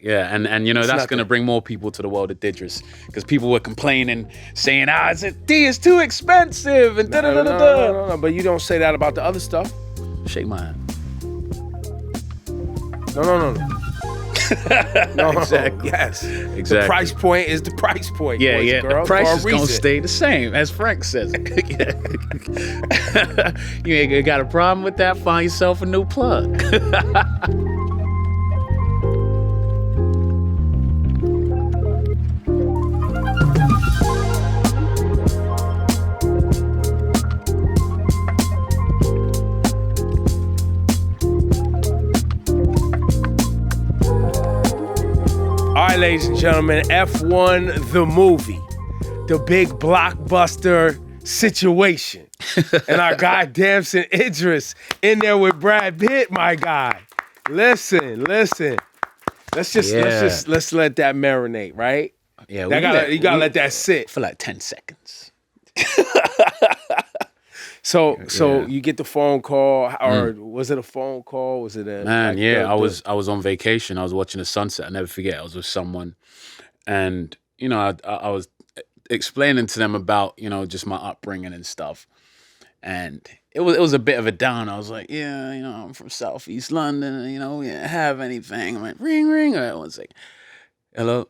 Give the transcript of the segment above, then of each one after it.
Yeah, and you know, It's that's nothing. going to bring more people to the world of Idris, because people were complaining, saying, D is too expensive, and da-da-da-da-da. No, but you don't say that about the other stuff. Shake my hand. No. No, Exactly. Yes. Exactly. The price point is the price point. Yeah, boys yeah. and girls, The price for a is gonna reason. stay the same, as Frank says. You ain't got a problem with that? Find yourself a new plug. All right, ladies and gentlemen, F1 the movie, the big blockbuster situation, and our guy Damson Idris in there with Brad Pitt, my guy. Listen. Let's let that marinate, right? Yeah, You gotta let that sit for like 10 seconds. So you get the phone call, or was it a phone call? Was it a Man? I was on vacation. I was watching the sunset. I never forget. I was with someone, and you know, I was explaining to them about, you know, just my upbringing and stuff, and it was a bit of a down. I was like, yeah, you know, I'm from Southeast London, and, you know, we didn't have anything. I went ring ring. I was like, hello,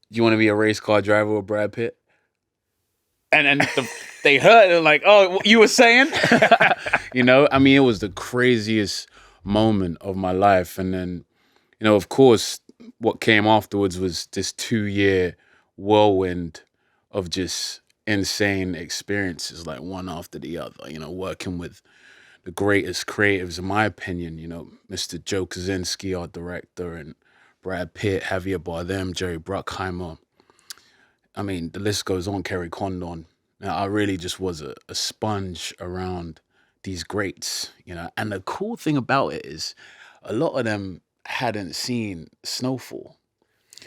you want to be a race car driver with Brad Pitt? And they heard it like, oh, you were saying? You know, I mean, it was the craziest moment of my life. And then, you know, of course, what came afterwards was this 2-year whirlwind of just insane experiences, like one after the other, you know, working with the greatest creatives, in my opinion, you know, Mr. Joe Kosinski, our director, and Brad Pitt, Javier Bardem, Jerry Bruckheimer. I mean, the list goes on, Kerry Condon. Now, I really just was a sponge around these greats, you know. And the cool thing about it is a lot of them hadn't seen Snowfall.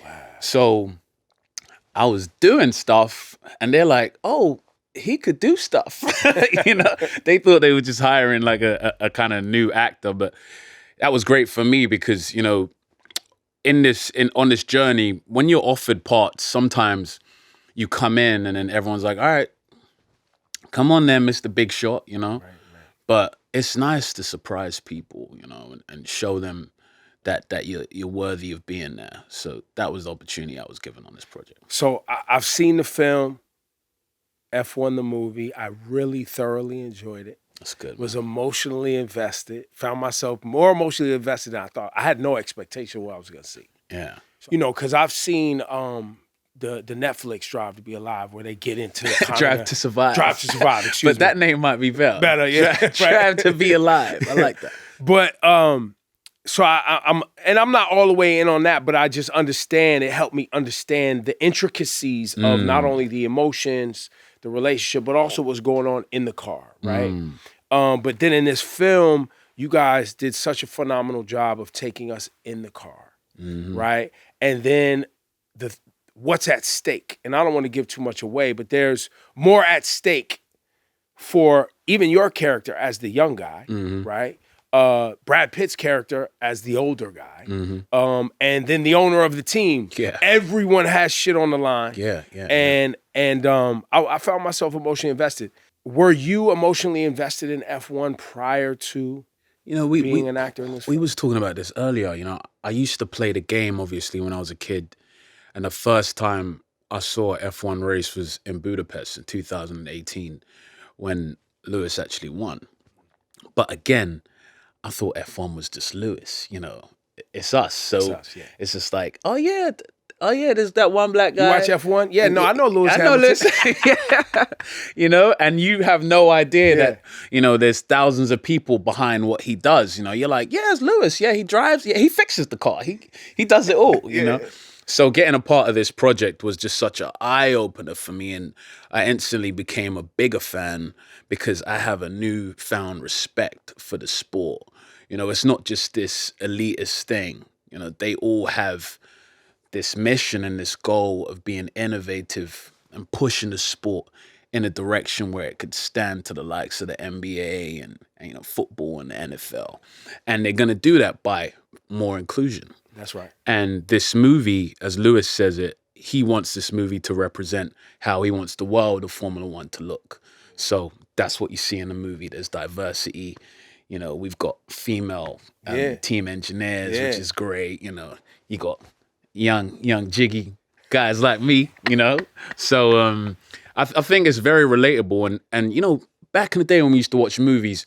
Wow. So I was doing stuff, and they're like, oh, he could do stuff. You know, they thought they were just hiring like a kind of new actor. But that was great for me because, you know, on this journey, when you're offered parts, sometimes you come in and then everyone's like, all right, come on then, Mr. Big Shot, you know? Right. But it's nice to surprise people, you know, and show them that you're worthy of being there. So that was the opportunity I was given on this project. So I've seen the film, F1 the movie. I really thoroughly enjoyed it. That's good. Was emotionally invested. Found myself more emotionally invested than I thought. I had no expectation of what I was going to see. Yeah. You know, because I've seen the Netflix Drive to Be Alive, where they get into Drive to Survive. Drive to Survive, excuse me. But that name might be better. Better, yeah. Drive to Be Alive. I like that. But so I'm not all the way in on that, but I just understand. It helped me understand the intricacies of not only the emotions, the relationship, but also what's going on in the car, right? But then in this film, you guys did such a phenomenal job of taking us in the car, right? And then what's at stake. And I don't want to give too much away, but there's more at stake for even your character as the young guy, right? Brad Pitt's character as the older guy, and then the owner of the team. Yeah. Everyone has shit on the line. Yeah. And I found myself emotionally invested. Were you emotionally invested in F1 prior to being an actor in this film? We was talking about this earlier. You know, I used to play the game, obviously, when I was a kid. And the first time I saw an F1 race was in Budapest in 2018 when Lewis actually won. But again, I thought F1 was just Lewis, you know. It's us. So it's just like, oh yeah, there's that one black guy. You watch F1? Yeah, no, I know Lewis Hamilton. Lewis. Yeah. You know, and you have no idea that, you know, there's thousands of people behind what he does. You know, you're like, yeah, it's Lewis. Yeah, he drives. Yeah, he fixes the car. He does it all, you know. So getting a part of this project was just such an eye-opener for me, and I instantly became a bigger fan because I have a newfound respect for the sport. You know, it's not just this elitist thing. You know, they all have this mission and this goal of being innovative and pushing the sport in a direction where it could stand to the likes of the NBA and you know, football and the NFL. And they're going to do that by more inclusion. That's right. And this movie, as Lewis says it, he wants this movie to represent how he wants the world of Formula One to look. So that's what you see in the movie. There's diversity. You know, we've got female team engineers, which is great. You know, you got young jiggy guys like me, you know. So I think it's very relatable. And you know, back in the day when we used to watch movies,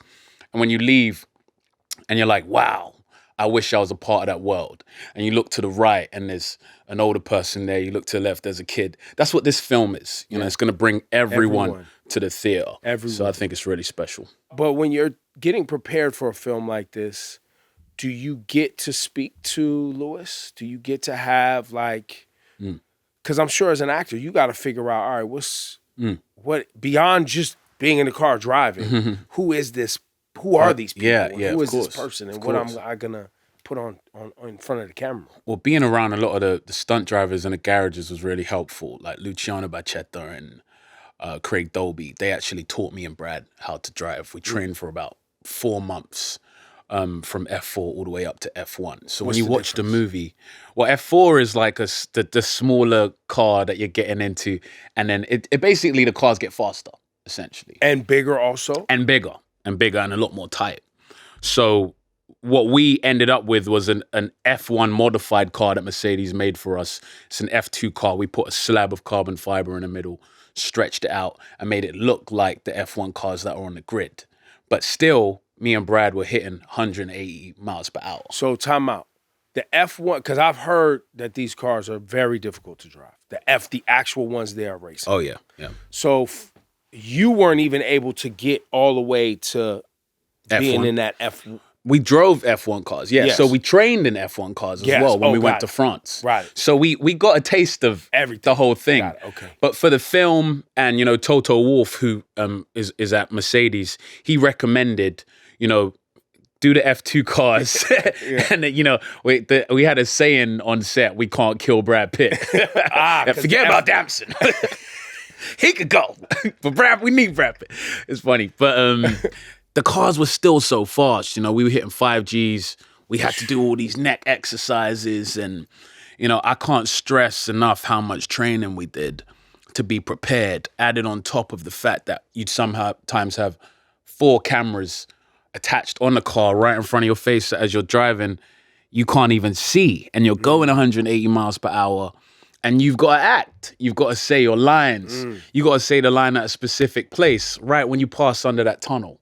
and when you leave and you're like, wow, I wish I was a part of that world. And you look to the right and there's an older person there. You look to the left, there's a kid. That's what this film is. You know, it's going to bring everyone to the theater. So I think it's really special. But when you're getting prepared for a film like this, do you get to speak to Lewis? Do you get to have like, because I'm sure as an actor, you got to figure out, all right, what beyond just being in the car driving, who is this? Who are these people? Who is this person? And what am I going to put on in front of the camera? Well, being around a lot of the stunt drivers in the garages was really helpful. Like Luciano Bacchetta and Craig Dolby, they actually taught me and Brad how to drive. We trained for about 4 months from F4 all the way up to F1. So when you watch the movie, well, F4 is like the smaller car that you're getting into. And then it basically, the cars get faster, essentially. And bigger also? And bigger and a lot more tight. So what we ended up with was an F1 modified car that Mercedes made for us. It's an F2 car. We put a slab of carbon fiber in the middle, stretched it out, and made it look like the F1 cars that are on the grid. But still, me and Brad were hitting 180 miles per hour. So time out. The F1, because I've heard that these cars are very difficult to drive. The actual ones they are racing. Oh, yeah. So you weren't even able to get all the way to being in that F1. We drove F1 cars, yes. So we trained in F1 cars as well when we went to France. Right. So we got a taste of everything, the whole thing. Okay. But for the film, and you know, Toto Wolff, who is at Mercedes, he recommended, you know, do the F2 cars. And you know, we had a saying on set: we can't kill Brad Pitt. Forget about Damson. He could go, but Brad, we need Brad Pitt. It's funny, but the cars were still so fast. You know, we were hitting 5Gs. We had to do all these neck exercises, and you know, I can't stress enough how much training we did to be prepared. Added on top of the fact that you'd sometimes have 4 cameras attached on the car right in front of your face, so as you're driving, you can't even see, and you're going 180 miles per hour. And you've got to act. You've got to say your lines. You got to say the line at a specific place right when you pass under that tunnel.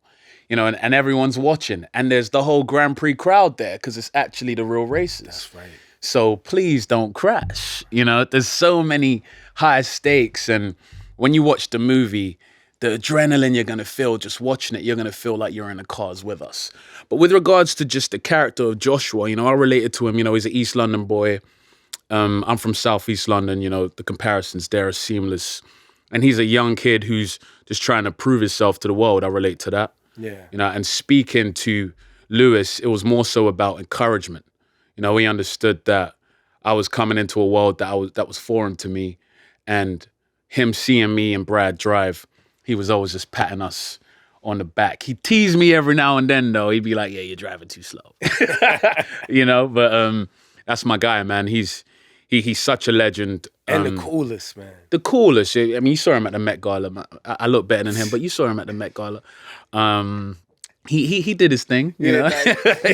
You know, and everyone's watching. And there's the whole Grand Prix crowd there because it's actually the real races. That's right. So please don't crash. You know, there's so many high stakes. And when you watch the movie, the adrenaline you're going to feel just watching it, you're going to feel like you're in the cars with us. But with regards to just the character of Joshua, you know, I related to him. You know, he's an East London boy. I'm from Southeast London, you know, the comparisons there are seamless. And he's a young kid who's just trying to prove himself to the world. I relate to that. Yeah. You know, and speaking to Lewis, it was more so about encouragement. You know, he understood that I was coming into a world that was foreign to me. And him seeing me and Brad drive, he was always just patting us on the back. He teased me every now and then, though. He'd be like, yeah, you're driving too slow. You know, but that's my guy, man. He's such a legend. And the coolest, man. The coolest. I mean, you saw him at the Met Gala. I look better than him, but you saw him at the Met Gala. He did his thing, you know.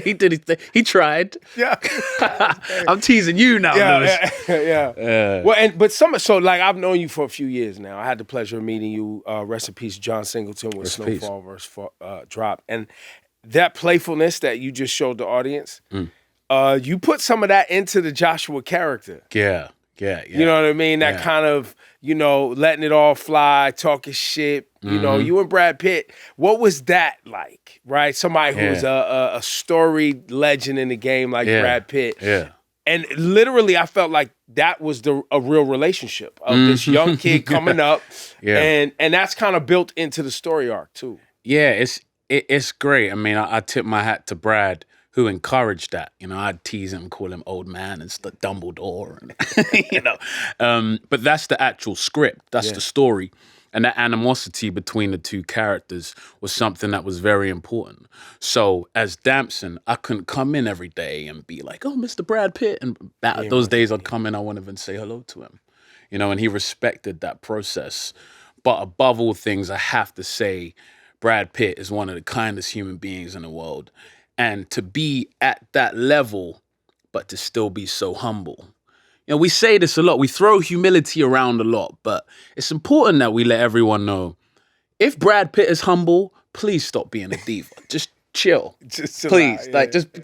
He did his thing. He tried. Yeah. I'm teasing you now, Lewis. Yeah. Well, so like I've known you for a few years now. I had the pleasure of meeting you. Rest in peace, John Singleton with Snowfall versus Drop, and that playfulness that you just showed the audience. You put some of that into the Joshua character. Yeah. You know what I mean? That kind of, you know, letting it all fly, talking shit. You know, you and Brad Pitt. What was that like, right? Somebody who's a storied legend in the game like Brad Pitt. Yeah. And literally, I felt like that was a real relationship of this young kid coming up. And that's kind of built into the story arc, too. Yeah, it's great. I mean, I tip my hat to Brad, who encouraged that. You know, I'd tease him, call him old man and Dumbledore, and, you know. But that's the actual script. That's the story. And that animosity between the two characters was something that was very important. So as Damson, I couldn't come in every day and be like, oh, Mr. Brad Pitt. And those days I'd come in, I wouldn't even say hello to him. You know, and he respected that process. But above all things, I have to say, Brad Pitt is one of the kindest human beings in the world. And to be at that level, but to still be so humble. You know, we say this a lot. We throw humility around a lot, but it's important that we let everyone know, if Brad Pitt is humble, please stop being a diva. Just chill. Please.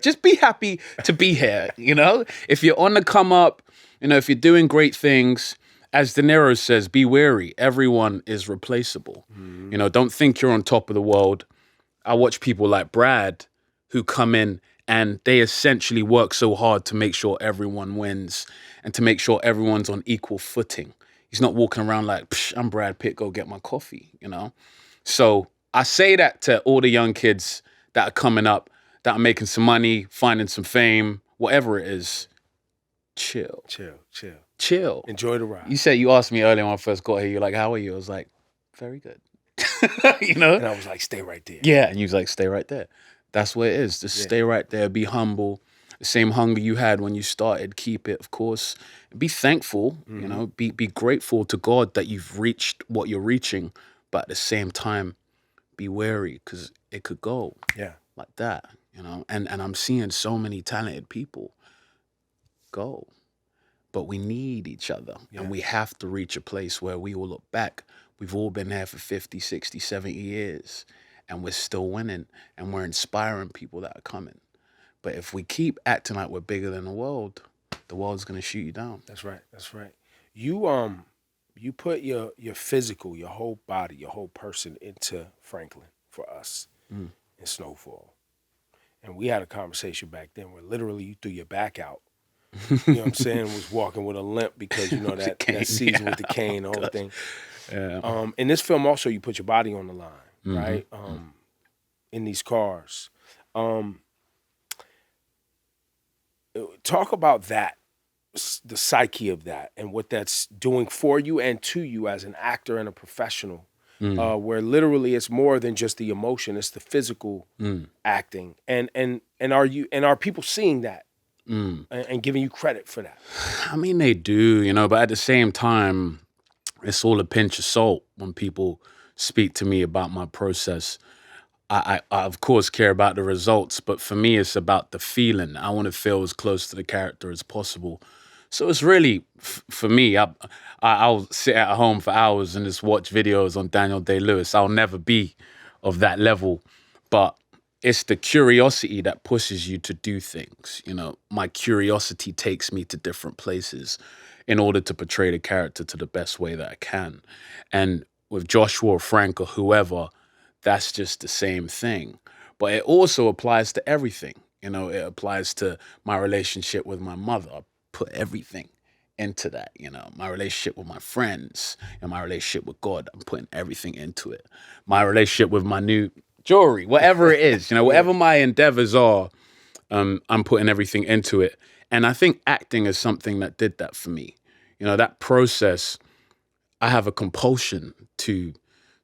Just be happy to be here, you know? If you're on the come up, you know, if you're doing great things, as De Niro says, be wary. Everyone is replaceable. You know, don't think you're on top of the world. I watch people like Brad who come in and they essentially work so hard to make sure everyone wins and to make sure everyone's on equal footing. He's not walking around like, psh, I'm Brad Pitt, go get my coffee, you know? So I say that to all the young kids that are coming up, that are making some money, finding some fame, whatever it is, chill. Chill. Enjoy the ride. You asked me earlier when I first got here, you're like, how are you? I was like, very good. You know? And I was like, stay right there. Yeah, and you was like, stay right there. That's what it is. Just stay right there. Be humble. The same hunger you had when you started, keep it, of course. Be thankful, you know. Be grateful to God that you've reached what you're reaching. But at the same time, be wary because it could go like that, you know. And I'm seeing so many talented people go. But we need each other. And we have to reach a place where we will look back. We've all been here for 50, 60, 70 years. And we're still winning, and we're inspiring people that are coming. But if we keep acting like we're bigger than the world's gonna shoot you down. That's right. You put your physical, your whole body, your whole person into Franklin for us in Snowfall. And we had a conversation back then where literally you threw your back out. You know what I'm saying? Was walking with a limp because, you know, that season with the cane, the whole thing. Yeah. In this film also, you put your body on the line. Right? In these cars. Talk about that, the psyche of that and what that's doing for you and to you as an actor and a professional, where literally it's more than just the emotion, it's the physical acting. And are people seeing that and giving you credit for that? I mean, they do, you know, but at the same time, it's all a pinch of salt when people speak to me about my process. I of course care about the results, but for me, it's about the feeling. I want to feel as close to the character as possible. So it's really, for me, I'll sit at home for hours and just watch videos on Daniel Day-Lewis. I'll never be of that level, but it's the curiosity that pushes you to do things. You know, my curiosity takes me to different places in order to portray the character to the best way that I can. And with Joshua or Frank or whoever, that's just the same thing. But it also applies to everything. You know, it applies to my relationship with my mother. I put everything into that, you know. My relationship with my friends and my relationship with God, I'm putting everything into it. My relationship with my new jewelry, whatever it is, you know, whatever my endeavors are, I'm putting everything into it. And I think acting is something that did that for me. You know, that process, I have a compulsion to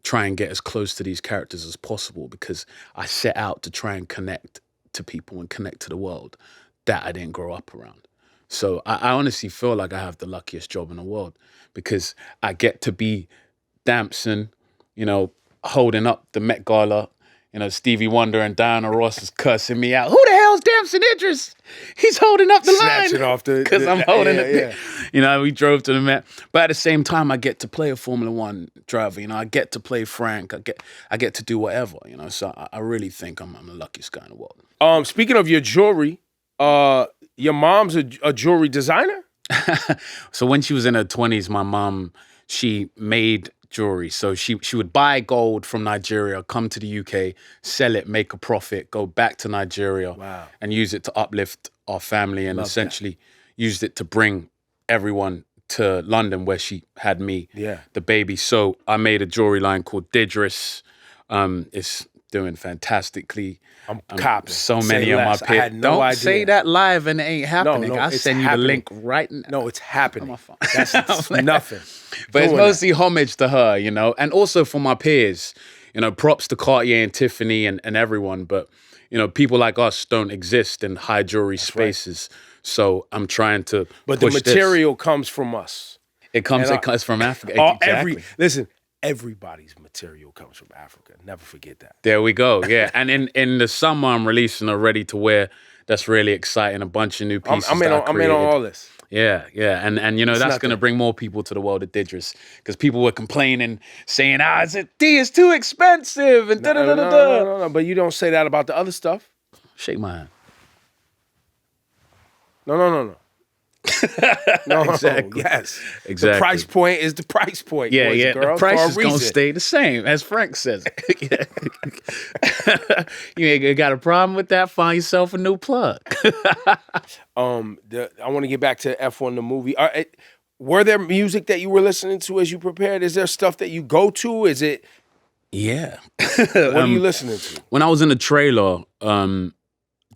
try and get as close to these characters as possible because I set out to try and connect to people and connect to the world that I didn't grow up around. So I honestly feel like I have the luckiest job in the world because I get to be Damson, you know, holding up the Met Gala. You know, Stevie Wonder and Diana Ross is cussing me out. Who the hell's Damson Idris? He's holding up the line. Snatching off the... Because I'm holding it. Yeah. You know, we drove to the Met. But at the same time, I get to play a Formula One driver. You know, I get to play Frank. I get to do whatever, you know. So I really think I'm the luckiest guy in the world. Speaking of your jewelry, your mom's a jewelry designer? So when she was in her 20s, my mom, she made jewelry. So she would buy gold from Nigeria, come to the UK, sell it, make a profit, go back to Nigeria, and use it to uplift our family and essentially used it to bring everyone to London where she had me, the baby. So I made a jewelry line called Idris. It's doing fantastically. I'm copping. So Say many of my less. I peers. had no Don't idea. say that live and it ain't happening. no, I'll it's send you happening. the link right now. No, it's happening. On my phone. That's nothing. But it's Doing mostly homage to her, you know, and also for my peers. You know, props to Cartier and Tiffany and everyone. But, you know, people like us don't exist in high jewelry spaces. So I'm trying to But push the material comes from us. It comes from Africa. Exactly. Listen, everybody's material comes from Africa. Never forget that. There we go. Yeah. And in the summer, I'm releasing a ready to wear. That's really exciting. A bunch of new pieces. I'm in on all this. Yeah, yeah. And you know, that's going to bring more people to the world of Idris. Because people were complaining, saying, D is too expensive. And No. But you don't say that about the other stuff. Shake my hand. No. No, exactly. Yes. Exactly. The price point is the price point. Yeah, boys yeah. and girls, the price for is a going to reason. stay the same, as Frank says. You ain't got a problem with that? Find yourself a new plug. I want to get back to F1 the movie. Were there music that you were listening to as you prepared? Is there stuff that you go to? Is it? Yeah. What are you listening to? When I was in the trailer,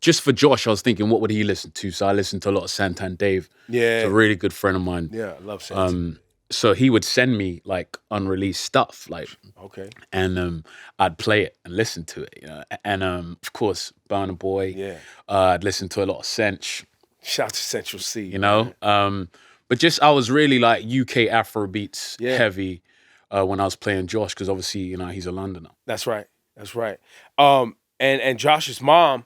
just for Josh, I was thinking, what would he listen to? So I listened to a lot of Santan Dave. Yeah. He's a really good friend of mine. Yeah, I love Santan. So he would send me like unreleased stuff, like okay, and I'd play it and listen to it, you know. And of course, Burna Boy. Yeah. I'd listen to a lot of Sench. Shout out to Central C. You know. But just I was really like UK Afro beats heavy when I was playing Josh, because obviously, you know, he's a Londoner. That's right. And Josh's mom,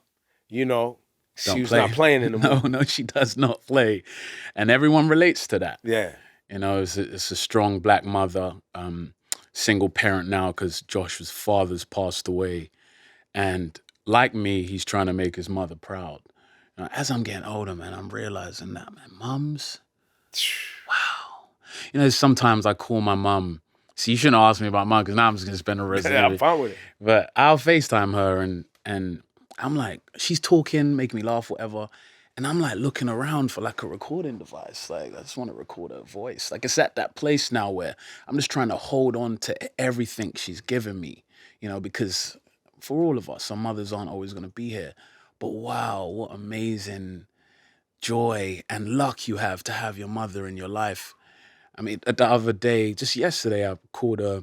you know, she was not playing in the movie. No, she does not play, and everyone relates to that. Yeah. You know, it's a strong black mother, single parent now because Josh's father's passed away. And like me, he's trying to make his mother proud. You know, as I'm getting older, man, I'm realizing that, man, mums, wow. You know, sometimes I call my mum. See, you shouldn't ask me about mum because now I'm just going to spend a rest of the I'm fine with it. But I'll FaceTime her and I'm like, she's talking, making me laugh, whatever. And I'm like looking around for like a recording device. Like, I just want to record her voice. Like, it's at that place now where I'm just trying to hold on to everything she's given me, you know, because for all of us, our mothers aren't always going to be here. But wow, what amazing joy and luck you have to have your mother in your life. I mean, the other day, just yesterday, I called her.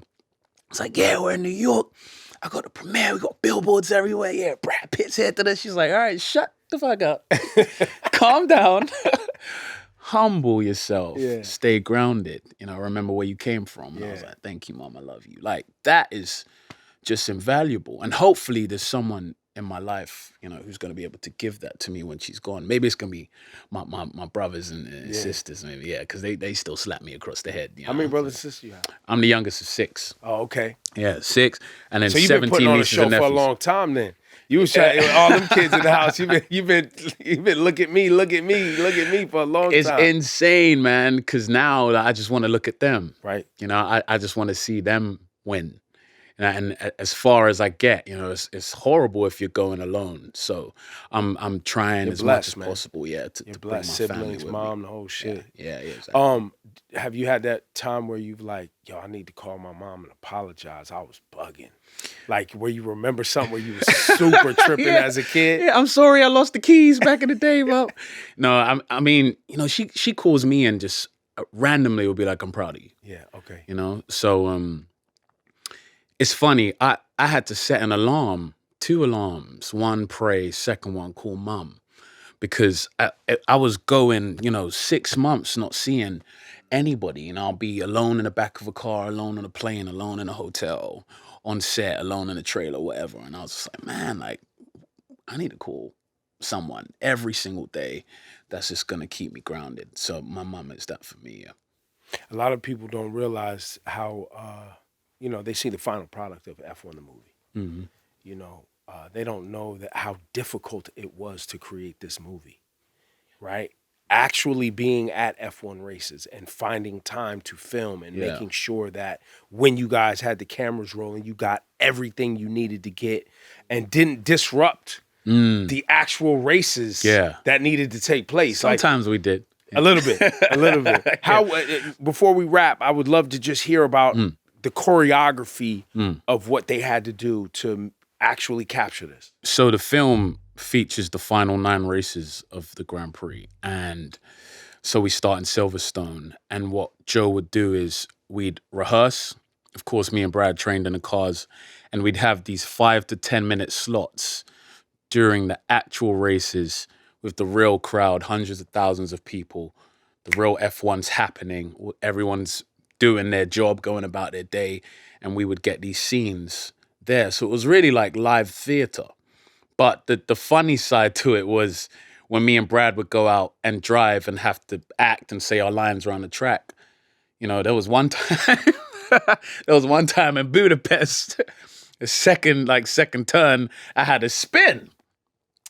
It's like, yeah, we're in New York. I got the premiere. We got billboards everywhere. Yeah, Brad Pitt's here to this. She's like, all right, shut the fuck up. Calm down. Humble yourself. Yeah. Stay grounded. You know, remember where you came from. And I was like, thank you, Mom. I love you. Like, that is just invaluable. And hopefully there's someone in my life, you know, who's going to be able to give that to me when she's gone. Maybe it's going to be my brothers and sisters, maybe, because they still slap me across the head. You know? How many brothers and sisters you have? I'm the youngest of 6. Oh, okay. Yeah, 6. And then so you've 17 been putting on a nieces show and for a nephews. long time then. You was trying all them kids in the house. You've been look at me for a long time. It's insane, man, because now I just want to look at them. Right. You know, I just want to see them win. And as far as I get, you know, it's horrible if you're going alone. So I'm trying as much as possible, to bring my siblings, family mom, with the whole shit. Yeah, exactly. Have you had that time where you've like, yo, I need to call my mom and apologize? I was bugging. Like, where you remember something where you was super tripping as a kid? Yeah, I'm sorry I lost the keys back in the day, but no, I mean, you know, she calls me and just randomly will be like, I'm proud of you. Yeah, okay. You know, so it's funny. I had to set an alarm, 2 alarms, one pray, second one call mom, because I was going, you know, 6 months not seeing anybody. You know, I'll be alone in the back of a car, alone on a plane, alone in a hotel, on set, alone in a trailer, whatever. And I was just like, man, like, I need to call someone every single day that's just gonna keep me grounded. So my mom is that for me. Yeah. A lot of people don't realize how. You know, they see the final product of F1 the movie. Mm-hmm. You know, they don't know that how difficult it was to create this movie, right? Actually being at F1 races and finding time to film and making sure that when you guys had the cameras rolling, you got everything you needed to get and didn't disrupt the actual races that needed to take place. Sometimes we did. A little bit. How before we wrap, I would love to just hear about the choreography of what they had to do to actually capture this? So the film features the final 9 races of the Grand Prix. And so we start in Silverstone. And what Joe would do is we'd rehearse. Of course, me and Brad trained in the cars. And we'd have these 5 to 10 minute slots during the actual races with the real crowd, hundreds of thousands of people, the real F1's happening. Everyone's doing their job, going about their day. And we would get these scenes there. So it was really like live theater. But the funny side to it was when me and Brad would go out and drive and have to act and say our lines around the track. You know, there was one time in Budapest, the second turn, I had a spin.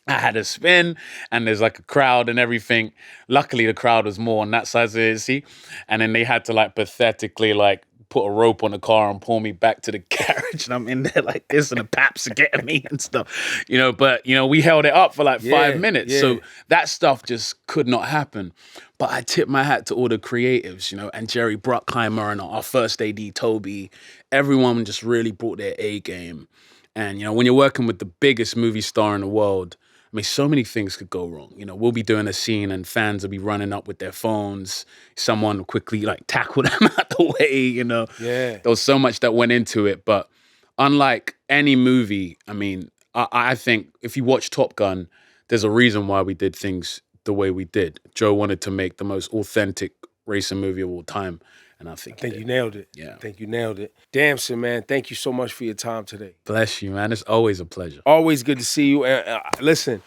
And there's like a crowd and everything. Luckily, the crowd was more on that side of the city. And then they had to like pathetically like put a rope on the car and pull me back to the garage. And I'm in there like this and the paps are getting me and stuff. You know, but, you know, we held it up for like 5 minutes. Yeah. So that stuff just could not happen. But I tip my hat to all the creatives, you know, and Jerry Bruckheimer and our first AD, Toby. Everyone just really brought their A game. And, you know, when you're working with the biggest movie star in the world, I mean, so many things could go wrong. You know, we'll be doing a scene and fans will be running up with their phones. Someone will quickly like tackle them out the way, you know. Yeah. There was so much that went into it. But unlike any movie, I mean, I think if you watch Top Gun, there's a reason why we did things the way we did. Joe wanted to make the most authentic racing movie of all time. And I think you nailed it. Yeah. I think you nailed it. Damson, man, thank you so much for your time today. Bless you, man. It's always a pleasure. Always good to see you. And listen,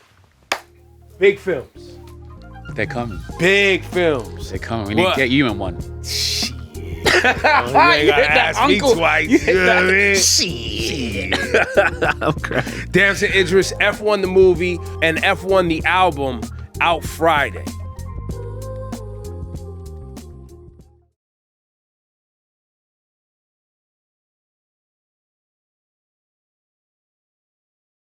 big films. They're coming. Big films. They're coming. We need to get you in one. Shit. You ain't gotta ask me twice. You know what I mean? Shit. I'm crying. Damson Idris, F1 the movie and F1 the album out Friday.